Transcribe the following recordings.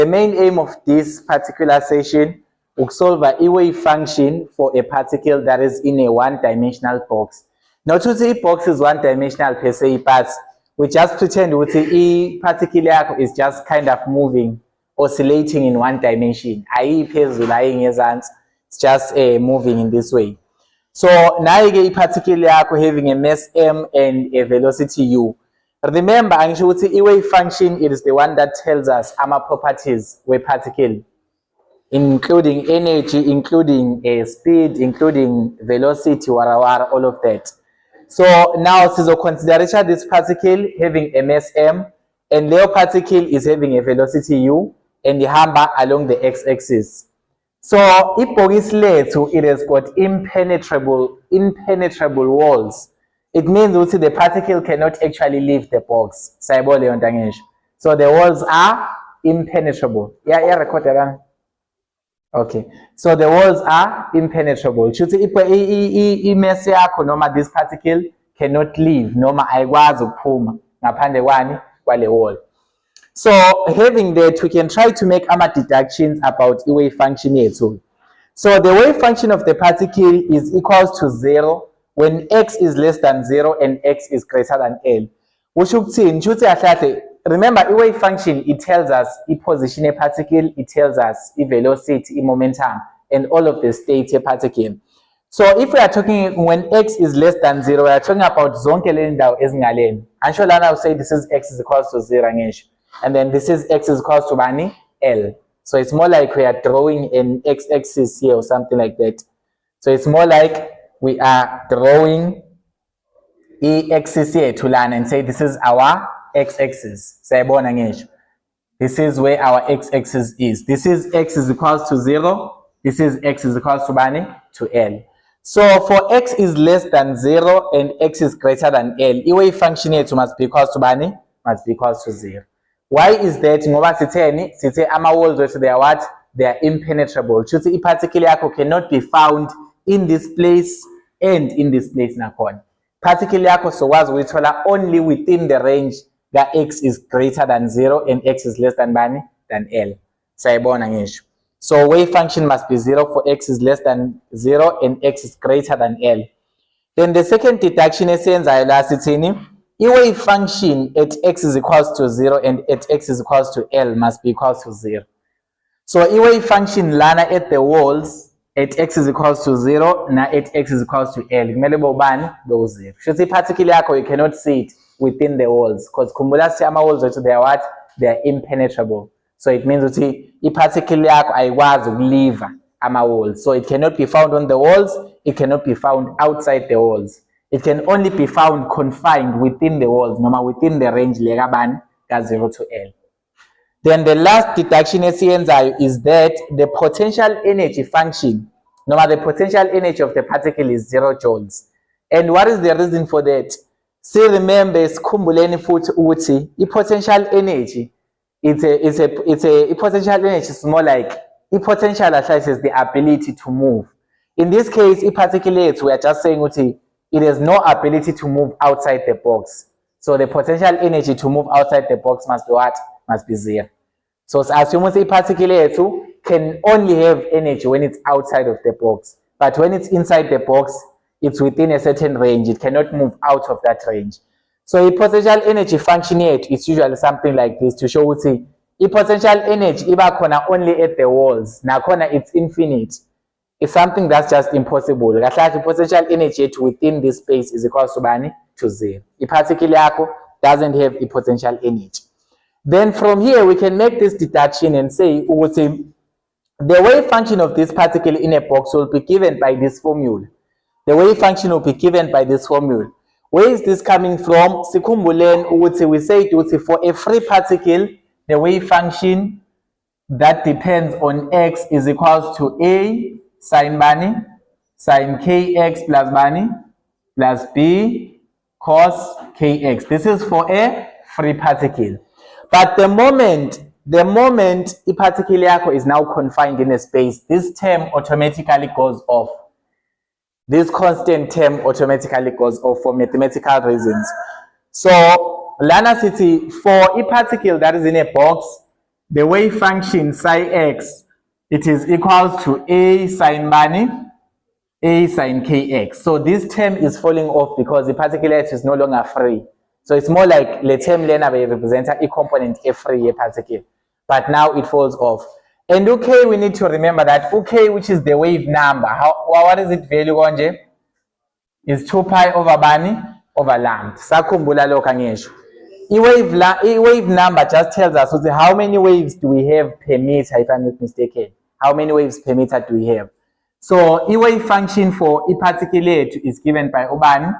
The main aim of this particular session is solve a wave function for a particle that is in a one-dimensional box. Now, to say box is one-dimensional per se, but we just pretend that a particle is just kind of moving, oscillating in one dimension. It's just moving in this way. So now a particle having a mass m and a velocity u. Remember, a wave function it is the one that tells us our properties of particle, including energy, including speed, including velocity, all of that. So now, consider this particle having a mass m, and the particle is having a velocity u, and the hammer along the x-axis. So it has got impenetrable walls. It means the particle cannot actually leave the box. So the walls are impenetrable. Yeah, record that. Okay. So the walls are impenetrable. This particle cannot leave. Wall. So having that, we can try to make our deductions about the wave function here too. So the wave function of the particle is equals to 0 when x is less than 0 and x is greater than L. Remember, the wave function, it tells us the position of particle, it tells us the velocity, the momentum, and all of the states of particle. So if we are talking when x is less than 0, we are talking about zonke lendawo ezingalen. And so now say this is x is equals to 0 ngisho. And then this is x is equals to bani? L. So it's more like we are drawing an x-axis here or something like that. So it's more like we are drawing a axis here to learn and say this is our x-axis. This is where our x-axis is. This is x is equals to 0. This is x is equals to bani? To L. So for x is less than 0 and x is greater than L, the wave function here must be equals to bani? Must be equals to 0. Why is that? Ngoba sithe ama walls wethu they are what? They are impenetrable. Chuthi iparticle yakho cannot be found in this place and in this place nakhona. Particle yakho sokwazi ukuyithola only within the range that x is greater than 0 and x is less than bani? Than L. Sayibona ngisho. So wave function must be 0 for x is less than 0 and x is greater than L. Then the second deduction esiyenzayo la sithini? The wave function at x is equals to 0 and at x is equals to L must be equals to 0. So the wave function lana at the walls at x is equals to 0, na at x is equals to L. Kumele bobani? Bo 0. Shothi particle yakho you cannot see it within the walls because khumbula sithi ama walls wethu they are what? They are impenetrable. So it means ukuthi iparticle yakho ayikwazi ukuleave ama walls. So it cannot be found on the walls, it cannot be found outside the walls. It can only be found confined within the walls, noma within the range lekabani ka 0 to L. Then the last deduction esiyenzayo is that the potential energy function, noma the potential energy of the particle is 0 joules. And what is the reason for that? See, remember, sikhumbuleni futhi ukuthi i-potential energy, potential energy is more like potential is the ability to move. In this case, particle we are just saying ukuthi it has no ability to move outside the box. So the potential energy to move outside the box must be what? Must be 0. So assume a particle can only have energy when it's outside of the box. But when it's inside the box, it's within a certain range. It cannot move out of that range. So a potential energy function here is usually something like this to show the potential energy iba only at the walls. Now it's infinite. It's something that's just impossible. The potential energy within this space is equal to bani? To 0. The particle doesn't have a potential energy. Then from here we can make this deduction and say the wave function of this particle in a box will be given by this formula. The wave function will be given by this formula. Where is this coming from? Sikhumbuleni we say for a free particle, the wave function that depends on x is equals to a sin bani, sin kx plus bani, plus b cos kx. This is for a free particle. But the moment a particle is now confined in a space, this term automatically goes off. This constant term automatically goes off for mathematical reasons. So, Lana City, for a particle that is in a box, the wave function psi x, it is equals to a sine bani, a sine kx. So this term is falling off because the particulate is no longer free. So it's more like the term lena represents a component a free a particle. But now it falls off. And okay, we need to remember that okay, which is the wave number. What is it value konje? Is 2 pi over bani over lambda. Sakhumbula lokho angisho. E-wave number just tells us how many waves do we have per meter, if I'm not mistaken. How many waves per meter do we have? So E-wave function for E particulate is given by ubani,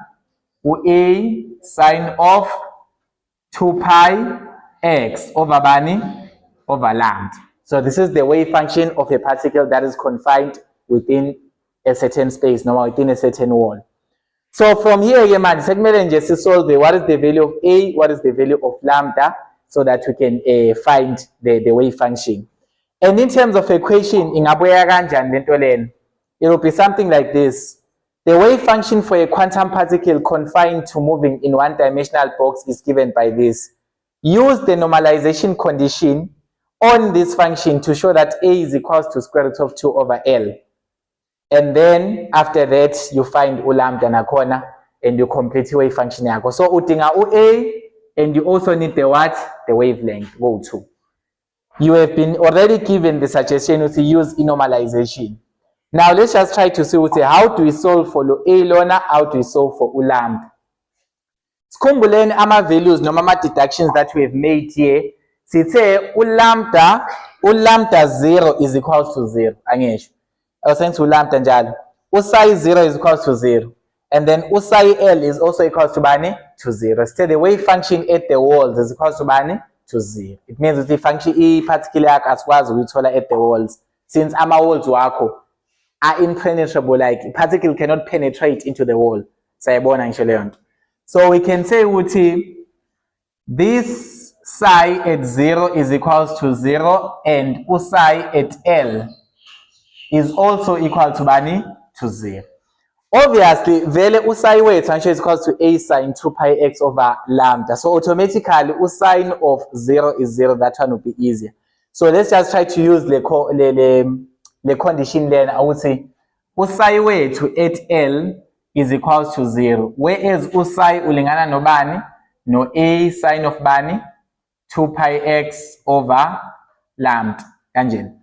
A sine of 2 pi x over bani over lambda. So this is the wave function of a particle that is confined within a certain space, no, within a certain wall. So from here, man, just solve what is the value of A, what is the value of lambda, so that we can find the wave function. And in terms of equation, it will be something like this. The wave function for a quantum particle confined to moving in one-dimensional box is given by this. Use the normalization condition on this function to show that A is equals to square root of 2 over L. And then after that, you find lambda nakhona and you complete wave function yako. So udinga A and you also need the what? The wavelength, go to. You have been already given the suggestion to use normalization. Now let's just try to see how do we solve for A lona, how do we solve for lambda. Skhumbuleni ama values noma ama deductions that we have made here. Sithe lambda 0 is equals to 0. Angisho. I was saying to lambda njalo. Psi 0 is equals to 0. And then psi L is also equals to bani to 0. Still the wave function at the walls is equals to bani to 0. It means that the function E particular asikwazi ukuthola at the walls. Since ama walls wakho are impenetrable, like particle cannot penetrate into the wall. Sayabona ngisho leyo nto. So we can say ukuthi this psi at 0 is equals to 0 and psi at L is also equal to bani to 0. Obviously, vele psi wethu is equals to a sine 2 pi x over lambda. So automatically, sine of 0 is 0. That one will be easier. So let's just try to use the condition then. I would say psi wethu at L is equals to 0. Whereas psi ulingana no bani no a sine of bani 2 pi x over lambda. Kanjeni.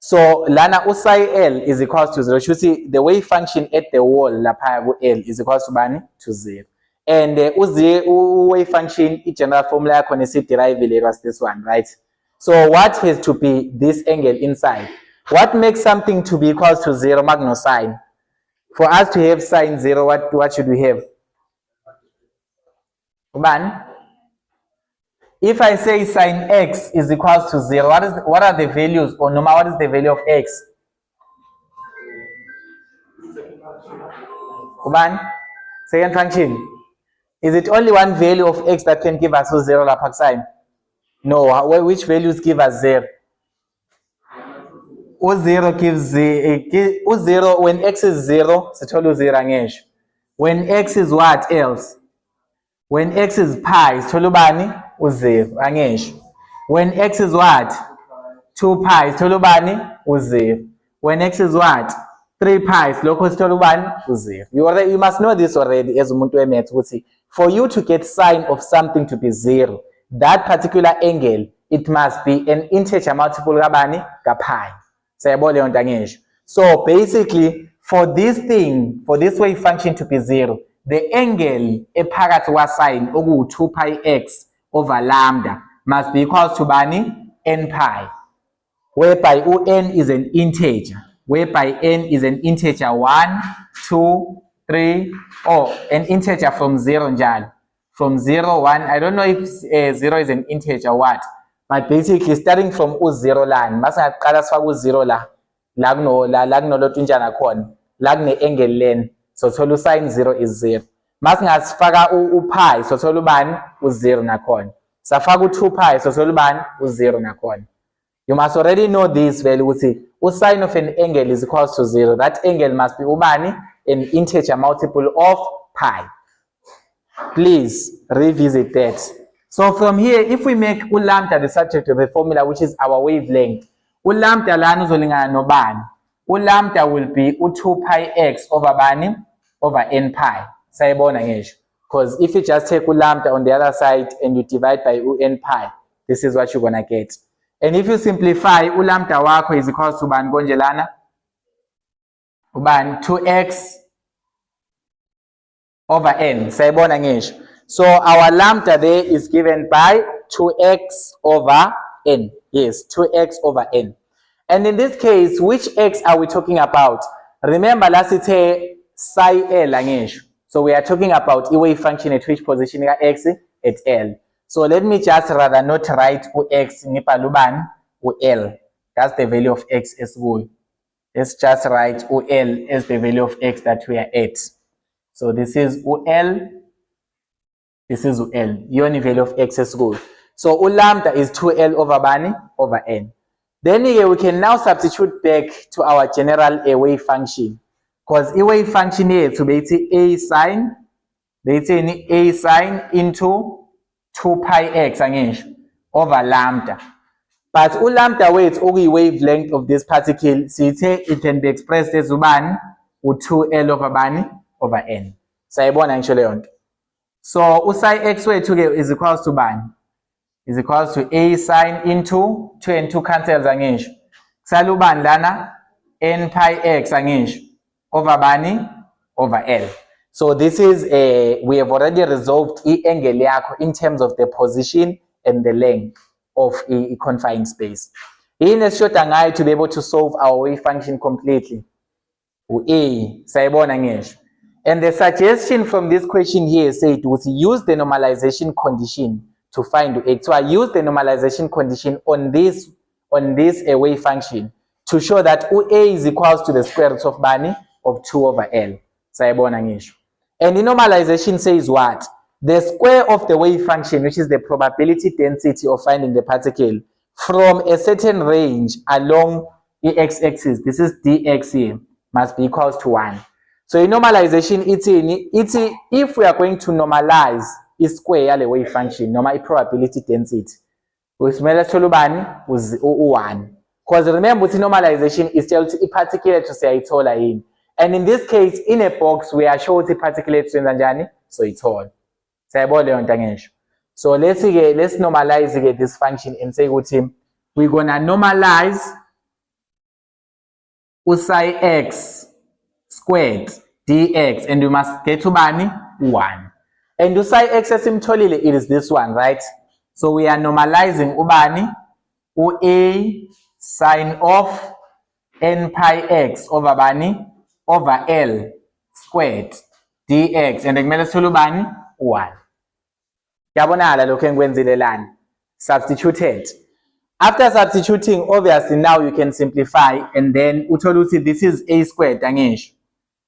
So lana psi L is equals to 0. You see the wave function at the wall lapha L is equals to bani to 0. And wave function general formula yakhona siderive was this one, right? So what has to be this angle inside? What makes something to be equals to 0 magno sine? For us to have sine 0, what should we have? One. If I say sine x is equals to 0, what are the values, or no matter what is the value of x? One, second function. Is it only one value of x that can give us 0 lapha sine? No, which values give us 0? U0 gives U0 when x is 0, sithole 0 angesho. When x is what else? When x is pi, sithole bani? U0 angesho. When x is what? 2 pi, sithole bani? U0. When x is what? 3 pi, lokho sithole bani? U0. You must know this already as umuntu we-maths ukuthi for you to get sine of something to be 0, that particular angle, it must be an integer multiple kabani? Ka pi. Sayabona leyo nto angisho. So basically, for this thing, for this wave function to be 0, the angle ephakathi kwa sine oku 2 pi x over lambda must be equals to bani? N pi, whereby n is an integer, whereby n is an integer 1, 2, 3, or an integer from 0 njalo. From 0, 1, I don't know if 0 is an integer or what, but basically starting from u0 lana, mase ngaqala sifaka u0 la kuno lotunjana khona, la kune angle length, so thola sin 0 is 0. Mase ngasifaka u-pi, so thola ubani? U0 nakhona. Safaka u2 pi, so thola ubani? U0 nakhona. You must already know this value ukuthi u-sin of an angle is equals to 0. That angle must be ubani? An integer multiple of pi. Please revisit that. So from here, if we make lambda the subject of the formula, which is our wavelength, lambda lana uzolingana nobani? Lambda will be 2 pi x over bani over n pi. Sayibona ngisho. Because if you just take lambda on the other side and you divide by n pi, this is what you're gonna get. And if you simplify, lambda wakho is equals to bani konje lana? Ubani 2x over n. Sayibona ngisho. So our lambda there is given by 2x over n. Yes, 2x over n. And in this case, which x are we talking about? Remember, last it's a psi L angisho. So we are talking about a wave function at which position x at L. So let me just rather not write x nipaluban L. That's the value of x as well. Let's just write L as the value of x that we are at. So this is L. This is L. The only value of x is good. So lambda is 2L over bani over n. Then here we can now substitute back to our general wave function. Because a wave function here to be a sine into 2 pi x over lambda. But lambda weight only wavelength of this particle, so it can be expressed as 2L over bani over n. Sayibona ngisho leyo nto. So psi x wethu ke is equals to bani? Is equals to a sine into 2 and 2 cancels angisho. Kusala ubani lana n pi x angisho over bani over L. So this is we have already resolved angle yakho in terms of the position and the length of a confined space. In a short ngayo to be able to solve our wave function completely. A sayibona ngisho. And the suggestion from this question here said was use the normalization condition to find x. So I use the normalization condition on this wave function to show that A is equals to the square root of bani of 2 over L. Sayibona ngisho. And the normalization says what? The square of the wave function, which is the probability density of finding the particle from a certain range along the x-axis, this is dx here, must be equals to 1. So in normalization, it's if we are going to normalize a square yale wave function, normal probability density, usimele tholubani was 1. Because remember, normalization is still a particular to say it's all in. And in this case, in a box, we are showing the particular to njani, so it's all. So let's normalize this function and say we're gonna normalize psi x squared dx, and we must get to bani 1. And psi x asimtholile, it is this one, right? So we are normalizing ubani a sine of n pi x over bani over L squared dx, and kumele sithole ubani 1. Yabonala lokho engikwenzile lana. Substituted. After substituting, obviously now you can simplify, and then uthole ukuthi this is a squared angisho.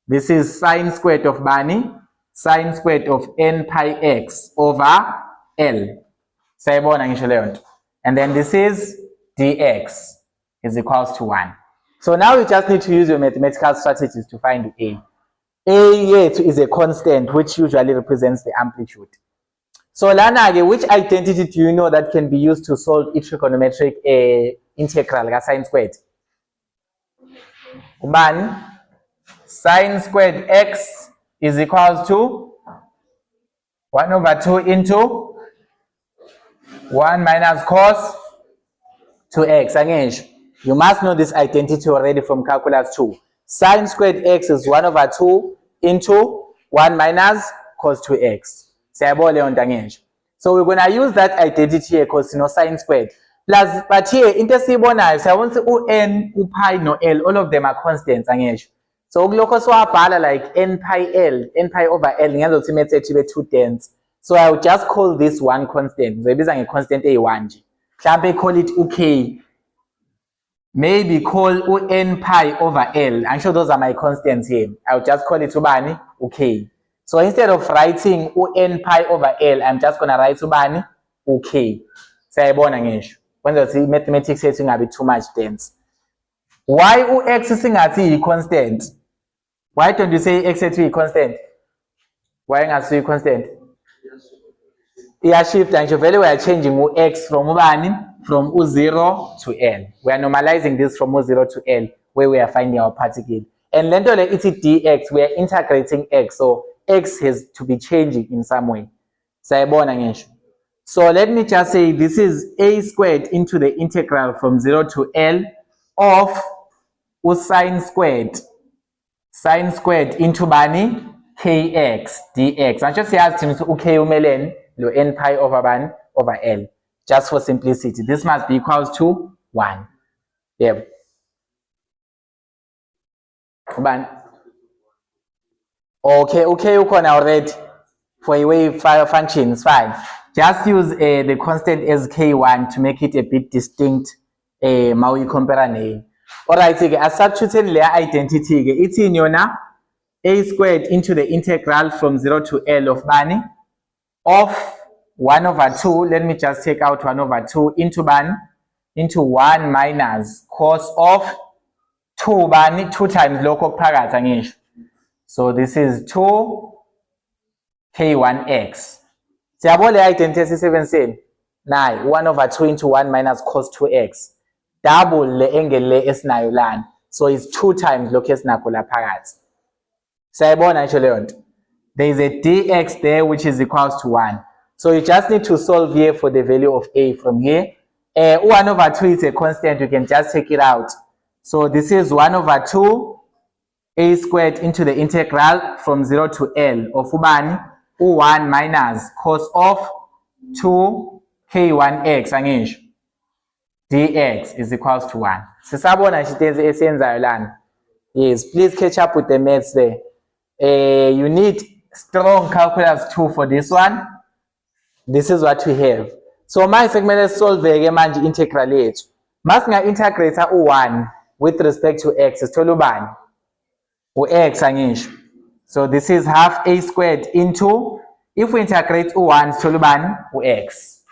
This is sine squared of bani, sine squared of n pi x over L. Sayibona ngisho leyo nto. And then this is dx is equals to 1. So now you just need to use your mathematical strategies to find A. A yethu is a constant which usually represents the amplitude. So lana, which identity do you know that can be used to solve a trigonometric integral ka sine squared? Ubani? Sine squared x is equals to 1 over 2 into 1 minus cos 2x. Angisho. You must know this identity already from calculus 2. Sine squared x is 1 over 2 into 1 minus cos 2x. So we're going to use that identity here because sine squared. Plus, but here, into so I want to n, pi, no l, all of them are constants. So like n pi l, n pi over l, 2 tenths. So I will just call this one constant. So this is a constant A1. Call it OK. Maybe call n pi over l. I'm sure those are my constants here. I'll just call it ubani OK. So instead of writing n pi over l, I'm just gonna write ubani OK. Sayibona ngisho. When the mathematics is going to be too much dense. Why x singathi constant? Why don't you say x is constant? Why not constant? Shift and vele we are changing x from from u0 to L. We are normalizing this from u0 to L where we are finding our particle. And lento le ithi dx, we are integrating x, so x has to be changing in some way. Sayabona ngisho. So let me just say this is a squared into the integral from 0 to L of sine squared into bani kx dx. Manje siyazi thina ukuthi k umeleni lo n pi over bani over L. Just for simplicity, this must be equals to 1. Yeah. Okay, ukhona already for a wave function, it's fine. Just use the constant as k1 to make it a bit distinct ma uyicompare ne. Alright, asubstituting layer identity ke ithini yona a squared into the integral from 0 to L of bani of 1 over 2. Let me just take out 1 over 2 into 1 minus cos of 2 bani 2 times lokho okuphakathi ngisho. So this is 2 k1x. Siyabona le identity esisebenziseni nayo 1 over 2 into 1 minus cos 2x. Double le angle le esinayo lana. So it's 2 times lokho esinakho la phakathi. Siyabona ngisho leyo nto. There is a dx there which is equals to 1. So you just need to solve here for the value of a from here. 1 over 2 is a constant, you can just take it out. So this is 1 over 2 a squared into the integral from 0 to L of ubani 1 minus cos of 2 k1x angisho dx is equals to 1. Sisabona nje into esiyenzayo lana. Yes, please catch up with the maths there. You need strong calculus 2 for this one. This is what we have. So my segment solve ke manje integral yethu. Masinga integrate u1 with respect to x sithola ubani x angisho. So this is half a squared into, if we integrate u1 sithola ubani x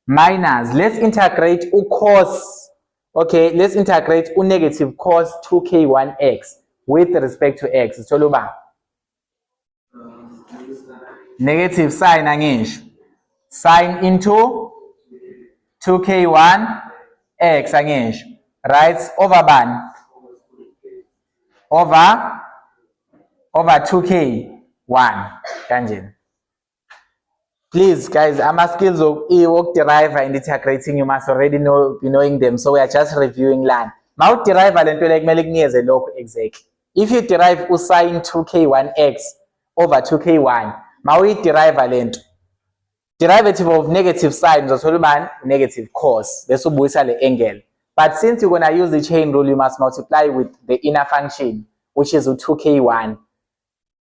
minus, let's integrate cos. Okay, let's integrate negative cos 2k1x with respect to x sithola ubani negative sign angisho. Sine into 2k1 x angisho, right, over bani over 2k1 kanjeni. Please guys, ama skills of derive and integrating you must already be knowing them, so we are just reviewing land. Ma derive lento le kumele kunikeze lokho exactly. If you derive usine 2k1x over 2k1, ma derive lento, derivative of negative sign uzothola ubani negative cos bese ubuyisa le angle. But since you're going to use the chain rule, you must multiply with the inner function which is 2k1,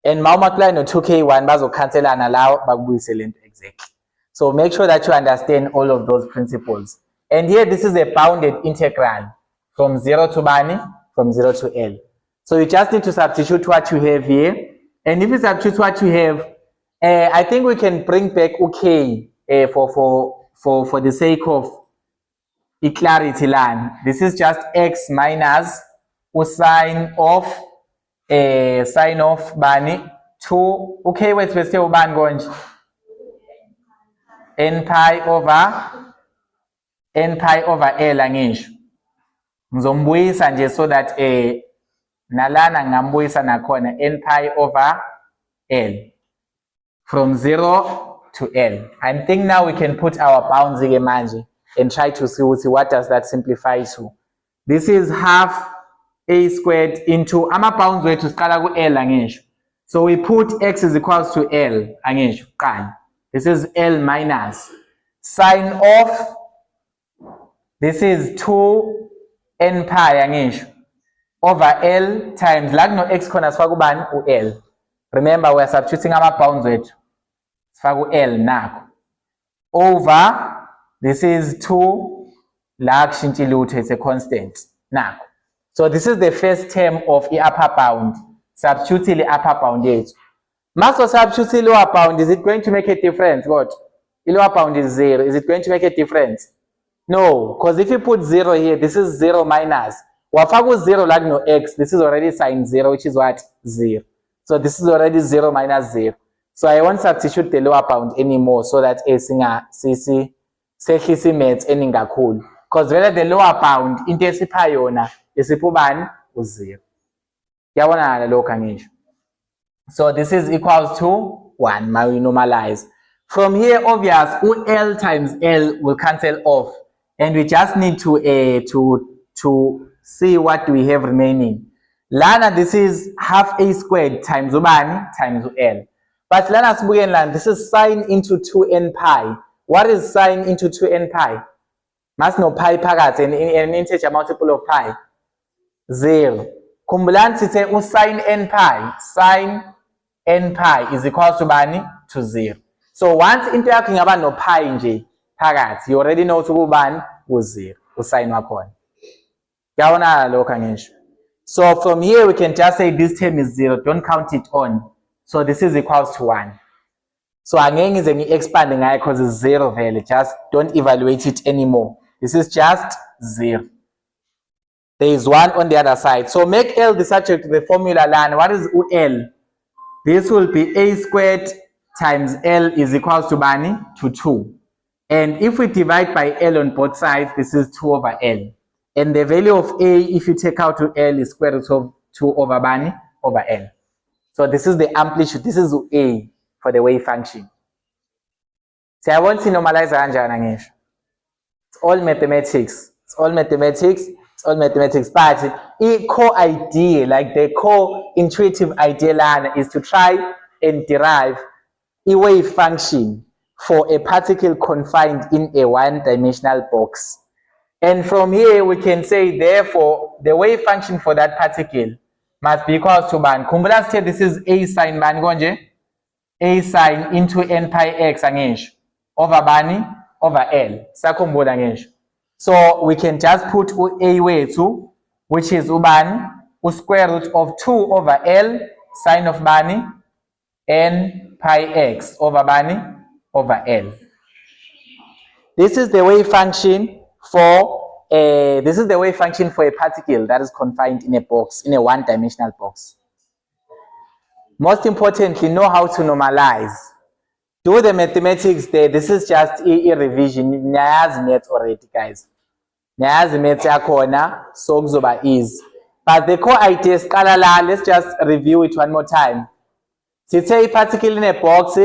and ma multiply no 2k1 bazokhanselana lawo bakubuyise lento exactly. So make sure that you understand all of those principles. And here this is a bounded integral from 0 to bani, from 0 to L. So you just need to substitute what you have here, and if you substitute what you have, I think we can bring back okay for the sake of clarity line. This is just x minus sine of bani 2 okay wait bese ubani konje n pi over L angisho. Ngizombuyisa nje so that nalana ngambuyisa nakhona n pi over L from 0 to L. I think now we can put our bounds ke manje and try to see what does that simplify to. This is half a squared into ama bounds wethu siqala ku L angisho. So we put x is equals to L angisho qala. This is L minus sine of, this is 2 n pi angisho over L times la kuno x khona sifaka ubani u-L. Remember we are substituting ama bounds wethu sifaka u-L nakho over, this is 2 la kushintshi lutho, it's a constant nakho. So this is the first term of the upper bound. Substitute the upper bound yethu. Maso substitute the lower bound, is it going to make a difference? What? The lower bound is 0. Is it going to make a difference? No, because if you put 0 here, this is 0 minus. Wafagu 0 like no x, this is already sine 0, which is what? 0. So this is already 0 minus 0. So I won't substitute the lower bound anymore so that sehlisa imaths eningakhulu, because vele the lower bound into esipha yona isipha ubani u0. Kuyabonakala lokho angisho. So this is equals to 1 ma we normalize. From here, obvious, L times L will cancel off, and we just need to see what we have remaining. Lana, this is half a squared times ubani times L. But lana sibuye lana, this is sine into 2n pi. What is sine into 2n pi? Must know pi phakathi and an integer multiple of pi. 0. Khumbulani sithe usine n pi, sine n pi is equals to bani to 0. So once into yakho ingaba no pi nje phakathi, you already know ukuthi kubani u0 usine wakhona. Kuyabonakala lokho angisho. So from here we can just say this term is 0, don't count it on. So this is equals to 1. So angeke ngize ngi-expand ngayo because it's 0 vele, just don't evaluate it anymore. This is just 0. There is 1 on the other side. So make L the subject to the formula line. What is L? This will be a squared times L is equals to bani to 2. And if we divide by L on both sides, this is 2 over L. And the value of A, if you take out to L, is square root of 2 over bani over L. So this is the amplitude. This is A for the wave function. So I want to normalize kanjani. It's all mathematics. It's all mathematics. It's all mathematics. But the core idea, like the core intuitive idea, is to try and derive a wave function for a particle confined in a one-dimensional box. And from here we can say, therefore, the wave function for that particle must be equal to ban. Kumbula state this is a sine ban gonje, a sine into n pi x angesh over bani over L. Sakumbula angesh. So we can just put a way to, which is ubani, square root of 2 over L sine of bani n pi x over bani over L. This is the wave function for a particle that is confined in a box, in a one-dimensional box. Most importantly, know how to normalize. Do the mathematics there. This is just a revision. Niyazi maths already, guys. Niyazi maths yakhona, so kuzoba easy. But the core idea is, let's just review it one more time. Sithe a particle in a box,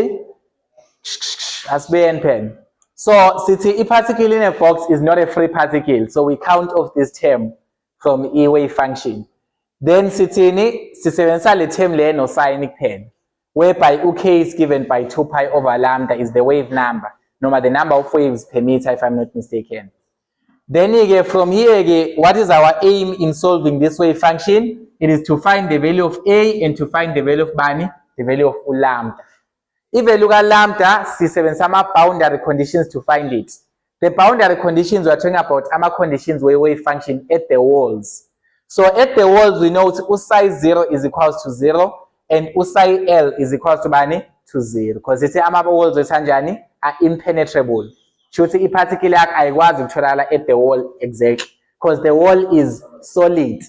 as pen. So, a particle in a box is not a free particle, so we count off this term from a wave function. Then, sisebenzisa le term le no sine pen, whereby UK is given by 2 pi over lambda is the wave number, no matter the number of waves per meter, if I'm not mistaken. Then again, from here again, what is our aim in solving this wave function? It is to find the value of A and to find the value of bani, the value of lambda. If we look at lambda, sisebenzisa boundary conditions to find it. The boundary conditions we are talking about are conditions where wave function at the walls. So at the walls, we know psi 0 is equals to 0 and psi L is equals to bani to 0. Because it's ama walls are impenetrable. Shothi I particle yakho ayikwazi ukutholakala at the wall exactly. Because the wall is solid.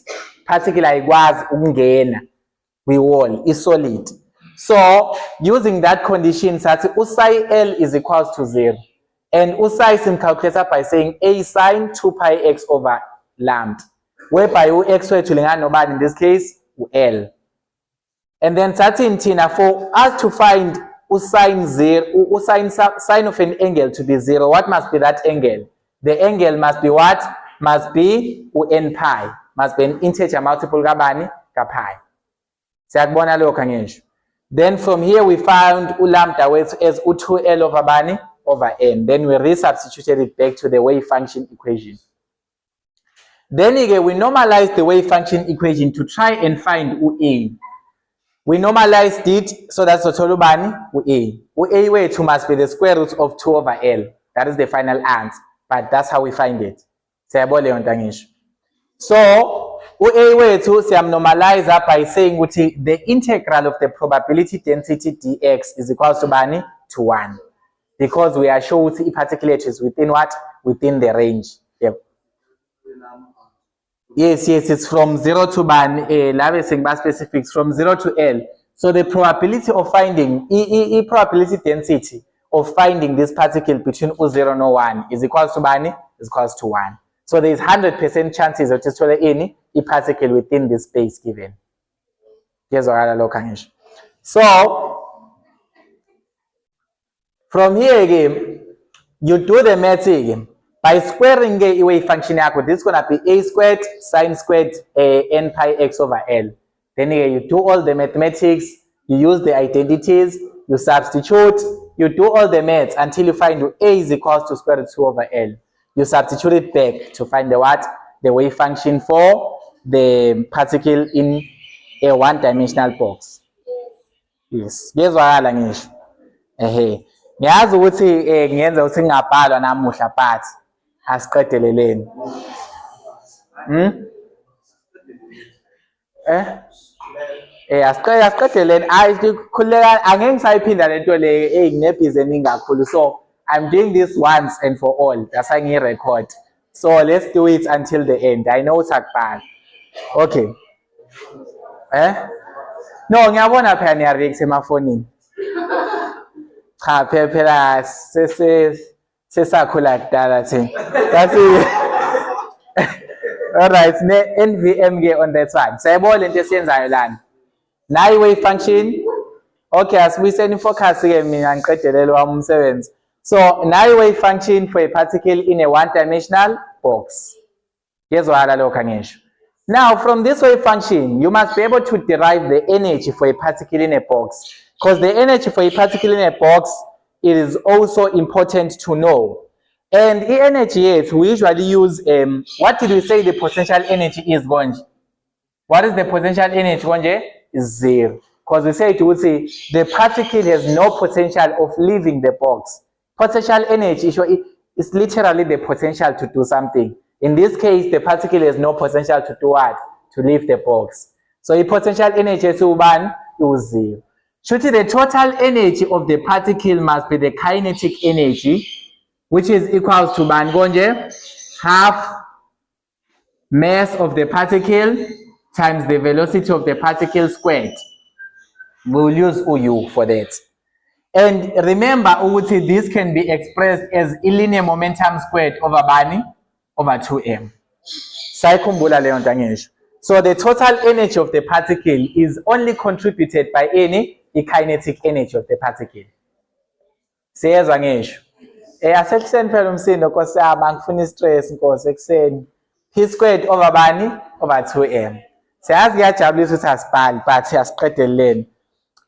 Particle ayikwazi ukungena kwi-wall is solid. So using that condition, psi L is equals to 0. And psi is calculated by saying a sine 2 pi x over lambda, whereby x in this case L. And then for us to find sine 0, sine of an angle to be 0, what must be that angle? The angle must be what? Must be n pi. Must be an integer multiple kabani ka pi. Siyakubona lokho ngisho. Then from here we found lambda as 2L over bani over n. Then we resubstituted it back to the wave function equation. Then again we normalized the wave function equation to try and find A. We normalized it so that's total bani A. A way 2 must be the square root of 2 over L. That is the final answer. But that's how we find it. So A way to normalize by saying the integral of the probability density dx is equals to bani to 1, because we are sure the particulate is within what? Within the range. Yep. Yes, it's from 0 to bani. Specifics from 0 to L. So the probability of finding, probability density of finding this particle between U0 no 1 is equals to bani? Is equals to 1. So there is 100% chances of just any particle within this space given. So from here again, you do the math again. By squaring the wave function, this is going to be a squared sine squared n pi x over L. Then you do all the mathematics, you use the identities, you substitute, you do all the maths until you find a is equals to square root 2 over L. You substitute it back to find the what? The wave function for the particle in a one-dimensional box. Yes. Ngezwakala ngisho. Ngiyazi ukuthi ngiyenza ukuthi ngingabhalwa namuhla but asiqedeleleni. Asiqedeleleni. Khuleka angeke ngisayiphinda lento le nginebhizi eningi kakhulu. So I'm doing this once and for all. That's why ngirecord. So let's do it until the end. I know it's akubhala. Okay. No, ngiyabona phela niyareact emafonini. Cha phela sesakhula kudala thina. That's it. All right, NVM ke on that one. Sayibona lento esiyenzayo lana. Nayi wave function. Okay, asibuyiseni focus ke mina ngiqedelele wami umsebenzi. So, nayi wave function for a particle in a one-dimensional box. Ngezwakala lokho ngisho. Now, from this wave function, you must be able to derive the energy for a particle in a box. Because the energy for a particle in a box, it is also important to know. And the energy is, we usually use, what did we say the potential energy is, Gonji? What is the potential energy, Gonji? Is 0. Because we say it would say the particle has no potential of leaving the box. Potential energy is literally the potential to do something. In this case, the particle has no potential to do what? To leave the box. So the potential energy is 0. The total energy of the particle must be the kinetic energy, which is equals to half mass of the particle times the velocity of the particle squared. We'll use OU for that. And remember, this can be expressed as linear momentum squared over bani over 2m. So the total energy of the particle is only contributed by any kinetic energy of the particle. Siyezwa ngisho. Asekuseni phela umsindo Nkosi yami angifuni stress Nkosi ekuseni. P squared over bani over 2m. Siyazi kuyajabulisa ukuthi asibhali but asiqedeleleni.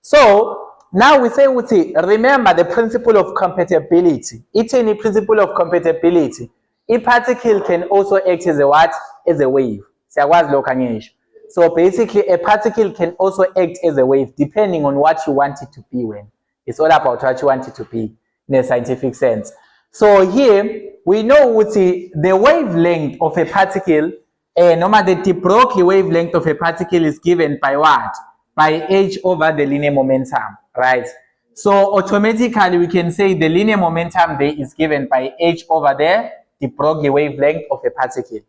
So now we say remember the principle of compatibility. It's in the principle of compatibility. A particle can also act as a what? As a wave. So basically a particle can also act as a wave depending on what you want it to be when. It's all about what you want it to be in a scientific sense. So here we know the wavelength of a particle, the de Broglie wavelength of a particle is given by what? By h over the linear momentum, right? So automatically we can say the linear momentum there is given by h over the de Broglie wavelength of a particle.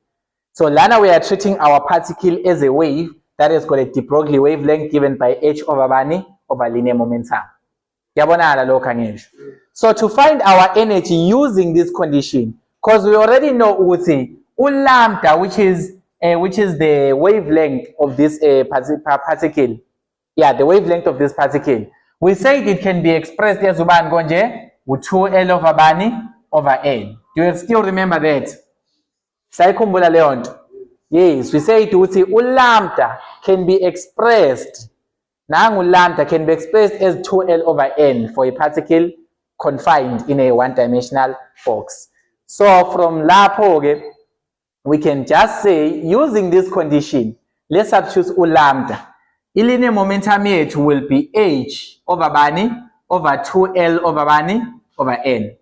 So lana we are treating our particle as a wave that is called a de Broglie wavelength given by h over bani over linear momentum. So to find our energy using this condition, because we already know lambda, which is the wavelength of this particle. Yeah, the wavelength of this particle. We said it can be expressed as with 2L over bani over N. Do you still remember that? Yes, we say lambda can be expressed. Lambda can be expressed as 2L over N for a particle confined in a one-dimensional box. So from Lapo, we can just say, using this condition, let's substitute lambda. Linear momentum will be h over bani over 2L over bani over N.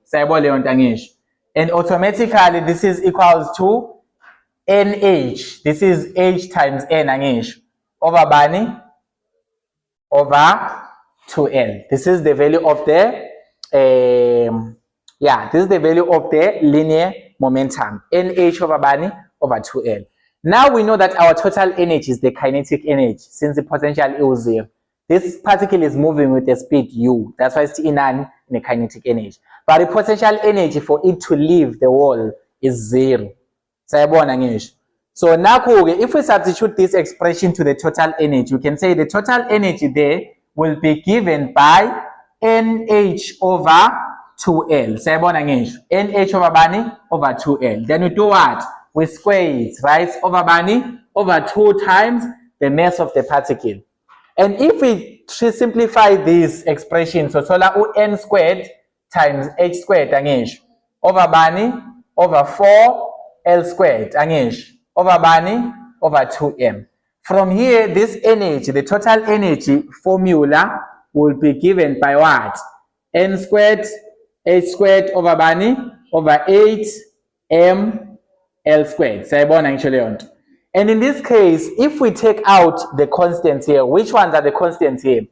And automatically this is equals to NH. This is h times N over bani over 2L. This is the value of the this is the value of the linear momentum. NH over bani over 2L. Now we know that our total energy is the kinetic energy since the potential is 0. this particle is moving with a speed u. That's why it's non-kinetic energy. But the potential energy for it to leave the wall is 0. So now, if we substitute this expression to the total energy, we can say the total energy there will be given by NH over 2L. NH over bani over 2L. Then we do what? We square it, right? Over bani over 2 times the mass of the particle. And if we simplify this expression, so solar n squared times h squared over bani over 4L squared over bani over 2m. From here, this energy, the total energy formula will be given by what? N squared h squared over bani over 8m L squared. And in this case, if we take out the constants here, which ones are the constants here?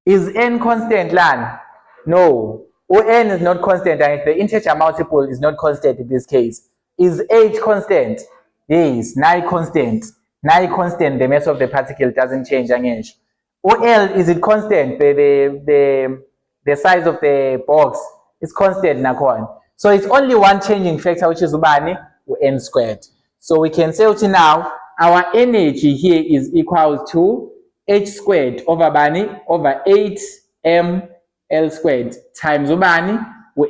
Is n constant, Lan? No. n is not constant, and the integer multiple is not constant in this case. Is h constant? Yes, nine constant. Nine constant, the mass of the particle doesn't change. OL, is it constant? The size of the box is constant. So it's only one changing factor, which is ubani, n squared. So we can say now our energy here is equals to h squared over bani over 8m L squared times ubani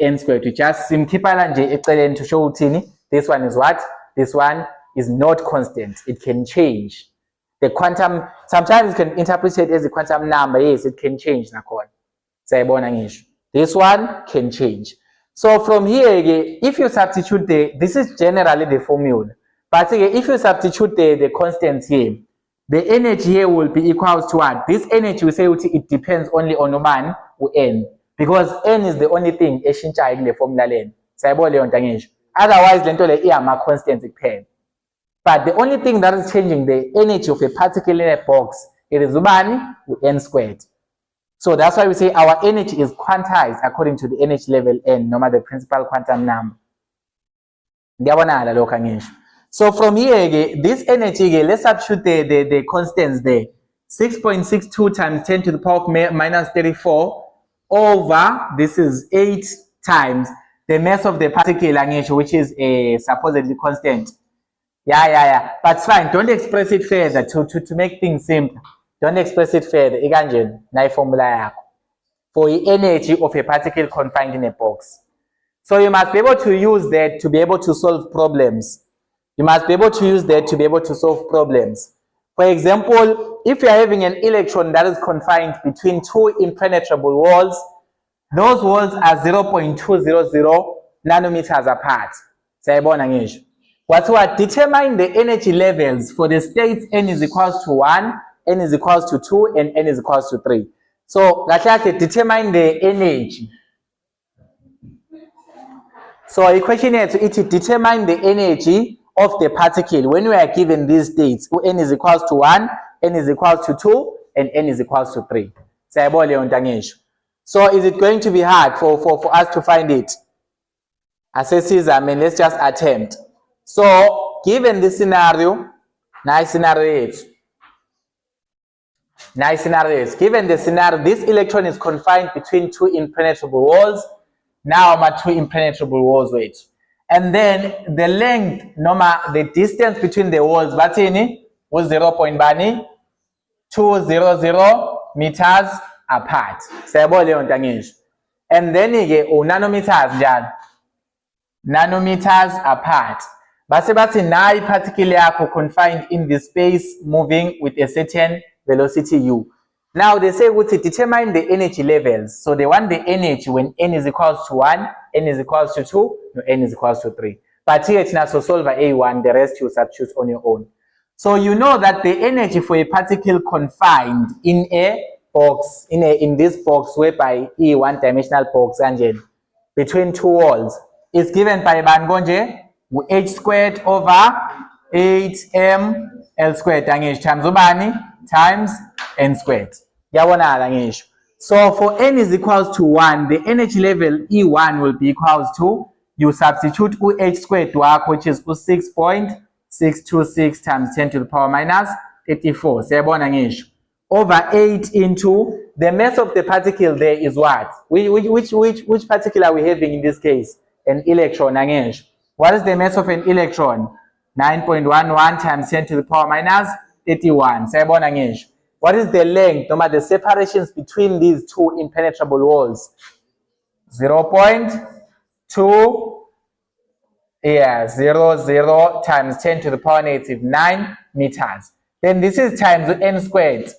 n squared. We just simplify nje to show this one is what? This one is not constant. It can change. The quantum, sometimes you can interpret it as a quantum number. Yes, it can change. This one can change. So from here, if you substitute this is generally the formula. But if you substitute the constants here, the energy here will be equals to what? This energy, we say it depends only on man or n. Because n is the only thing eshintshayo in the formula len. Otherwise, le are constants kuphela. But the only thing that is changing the energy of a particle in a box, it is ubani n squared. So that's why we say our energy is quantized according to the energy level n, no matter the principal quantum number. So from here, this energy, let's substitute the constants there. 6.62 times 10 to the power of minus 34 over, this is 8 times the mass of the particle, which is a supposedly constant. Yeah. But it's fine. Don't express it further to make things simple. Don't express it further. Formula for the energy of a particle confined in a box. So you must be able to use that to be able to solve problems. You must be able to use that to be able to solve problems. For example, if you are having an electron that is confined between 2 impenetrable walls, those walls are 0.200 nanometers apart. Determine the energy levels for the states n is equals to 1, n is equals to 2, and n is equals to 3. So, determine the energy. So, the question is to determine the energy of the particle when we are given these states. N is equals to 1, n is equals to 2, and n is equals to 3. So, is it going to be hard for us to find it? Let's just attempt. So, given this scenario, nice scenario is. Given the scenario, this electron is confined between 2 impenetrable walls. Now I'm at 2 impenetrable walls, wait. And then the length, the distance between the walls, was 0.200 meters apart. And then nanometers apart. Base na particle yakho confined in this space moving with a certain velocity u. Now they say to determine the energy levels. So they want the energy when n is equals to 1, n is equals to 2, no, n is equals to 3. But here it's not so solve A1, the rest you substitute on your own. So you know that the energy for a particle confined in a box, in this box whereby E one-dimensional box and between 2 walls is given by Bangonje h squared over 8m L squared times ubani times n squared. So for n is equals to 1, the energy level E1 will be equals to, you substitute h squared work, which is 6.626 times 10 to the power minus 34. over 8 into the mass of the particle there is what? Which particle are we having in this case? An electron. What is the mass of an electron? 9.11 times 10 to the power minus 31. What is the length, the separations between these two impenetrable walls? 0.2 0 times 10 to the power negative 9 meters. Then this is times n squared.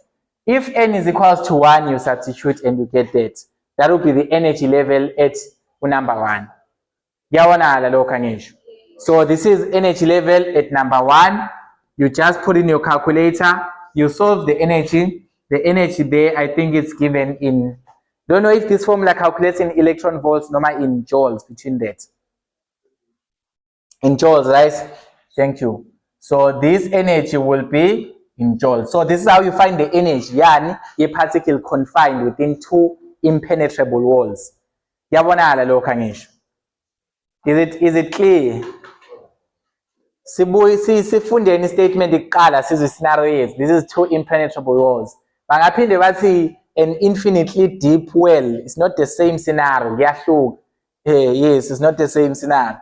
If n is equals to 1, you substitute and you get that. That will be the energy level at number 1. So this is energy level at number 1. You just put in your calculator, you solve the energy. The energy there, I think it's given in, don't know if this formula calculates in electron volts, normal in joules between that. In joules, right? Thank you. So this energy will be in joules. So this is how you find the energy, yani a particle confined within two impenetrable walls. Is it clear? Sifunde any statement iqala sizwe scenarios. This is two impenetrable walls. Bangaphinde bathi an infinitely deep well. It's not the same scenario. Yes, it's not the same scenario.